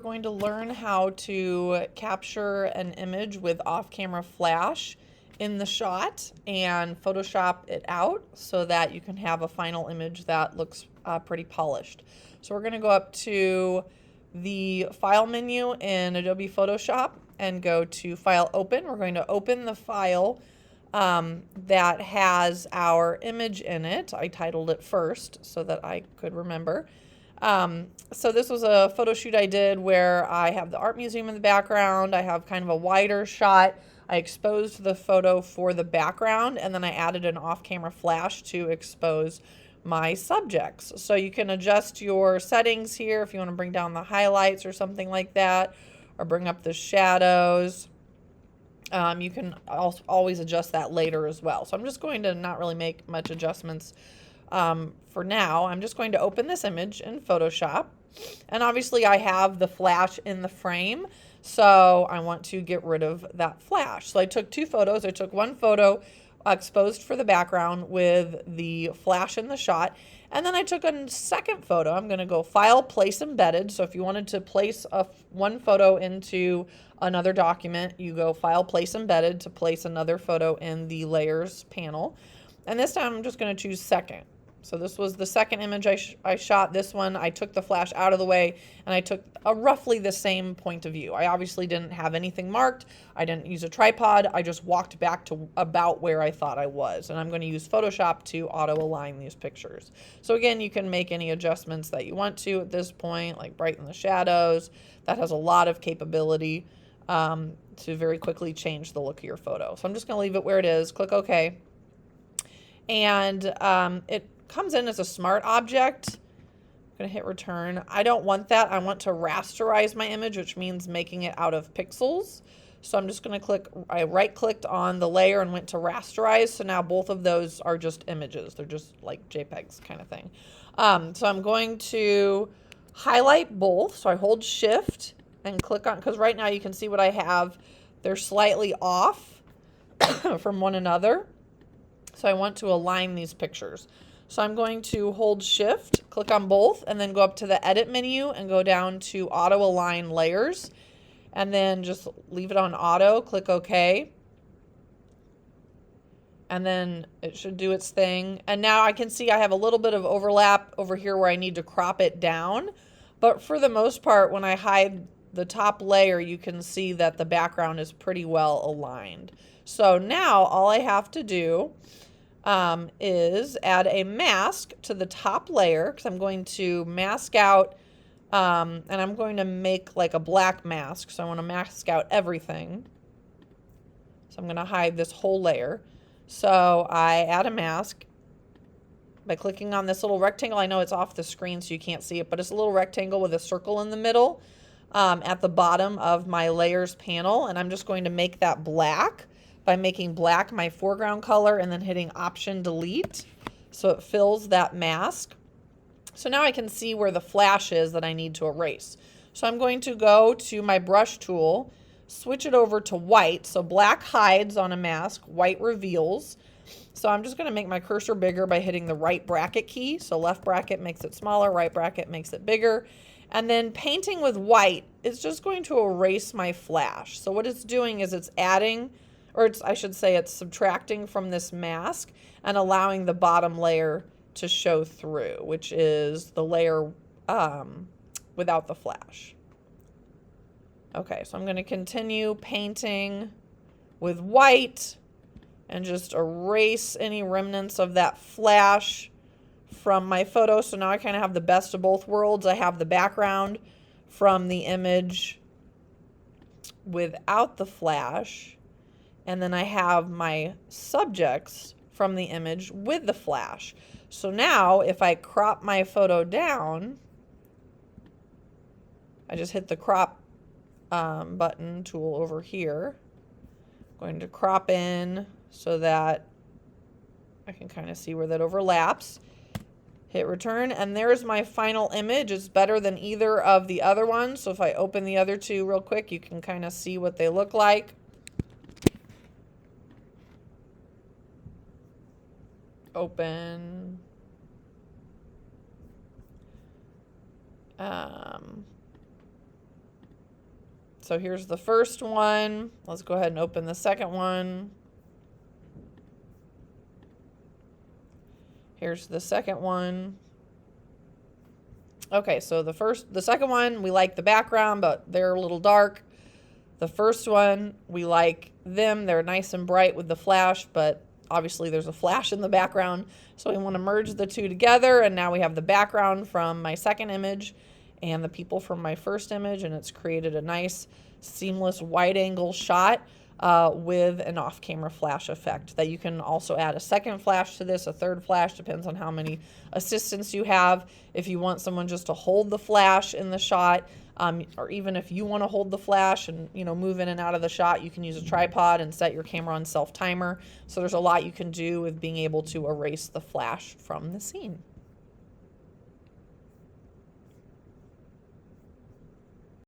We're going to learn how to capture an image with off-camera flash in the shot and Photoshop it out so that you can have a final image that looks pretty polished. So we're going to go up to the File menu in Adobe Photoshop and go to File Open. We're going to open the file that has our image in it. I titled it first so that I could remember. So this was a photo shoot I did where I have the art museum in the background. I have kind of a wider shot. I exposed the photo for the background, and then I added an off-camera flash to expose my subjects. So you can adjust your settings here if you want to bring down the highlights or something like that, or bring up the shadows. You can always adjust that later as well. So I'm just going to not really make much adjustments for now. I'm just going to open this image in Photoshop. And obviously I have the flash in the frame, so I want to get rid of that flash. So I took two photos. I took one photo exposed for the background with the flash in the shot. And then I took a second photo. I'm going to go File, Place Embedded. So if you wanted to place one photo into another document, you go File, Place Embedded to place another photo in the Layers panel. And this time I'm just going to choose Second. So this was the second image I shot. This one, I took the flash out of the way and I took roughly the same point of view. I obviously didn't have anything marked. I didn't use a tripod. I just walked back to about where I thought I was. And I'm going to use Photoshop to auto-align these pictures. So again, you can make any adjustments that you want to at this point, like brighten the shadows. That has a lot of capability to very quickly change the look of your photo. So I'm just going to leave it where it is. Click OK. And it comes in as a smart object. I'm going to hit return. I don't want that. I want to rasterize my image, which means making it out of pixels. So I'm just going to click, I right clicked on the layer and went to rasterize. So now both of those are just images. They're just like JPEGs kind of thing. So I'm going to highlight both. So I hold shift and click on, because right now you can see what I have. They're slightly off from one another. So I want to align these pictures. So I'm going to hold shift, click on both, and then go up to the edit menu and go down to auto align layers. And then just leave it on auto, click OK. And then it should do its thing. And now I can see I have a little bit of overlap over here where I need to crop it down. But for the most part, when I hide the top layer, you can see that the background is pretty well aligned. So now all I have to do is add a mask to the top layer, because I'm going to mask out, and I'm going to make like a black mask. So I want to mask out everything. So I'm going to hide this whole layer. So I add a mask by clicking on this little rectangle. I know it's off the screen so you can't see it, but it's a little rectangle with a circle in the middle at the bottom of my layers panel. And I'm just going to make that black by making black my foreground color and then hitting Option Delete so it fills that mask. So now I can see where the flash is that I need to erase. So I'm going to go to my brush tool, switch it over to white. So black hides on a mask, white reveals. So I'm just going to make my cursor bigger by hitting the right bracket key. So left bracket makes it smaller, right bracket makes it bigger. And then painting with white is just going to erase my flash. So what it's doing is it's adding, or I should say it's subtracting from this mask and allowing the bottom layer to show through, which is the layer without the flash. Okay, so I'm going to continue painting with white and just erase any remnants of that flash from my photo. So now I kind of have the best of both worlds. I have the background from the image without the flash, and then I have my subjects from the image with the flash. So now if I crop my photo down, I just hit the crop button tool over here. I'm going to crop in so that I can kind of see where that overlaps. Hit return, and there's my final image. It's better than either of the other ones. So if I open the other two real quick, you can kind of see what they look like. Open. So here's the first one. Let's go ahead and open the second one. Here's the second one. Okay, so the second one, we like the background, but they're a little dark. The first one, we like them. They're nice and bright with the flash, but obviously there's a flash in the background. So we want to merge the two together, and now we have the background from my second image and the people from my first image, and it's created a nice seamless wide angle shot with an off-camera flash effect that you can also add a second flash to this, a third flash, depends on how many assistants you have. If you want someone just to hold the flash in the shot, or even if you want to hold the flash and move in and out of the shot, you can use a tripod and set your camera on self-timer. So there's a lot you can do with being able to erase the flash from the scene.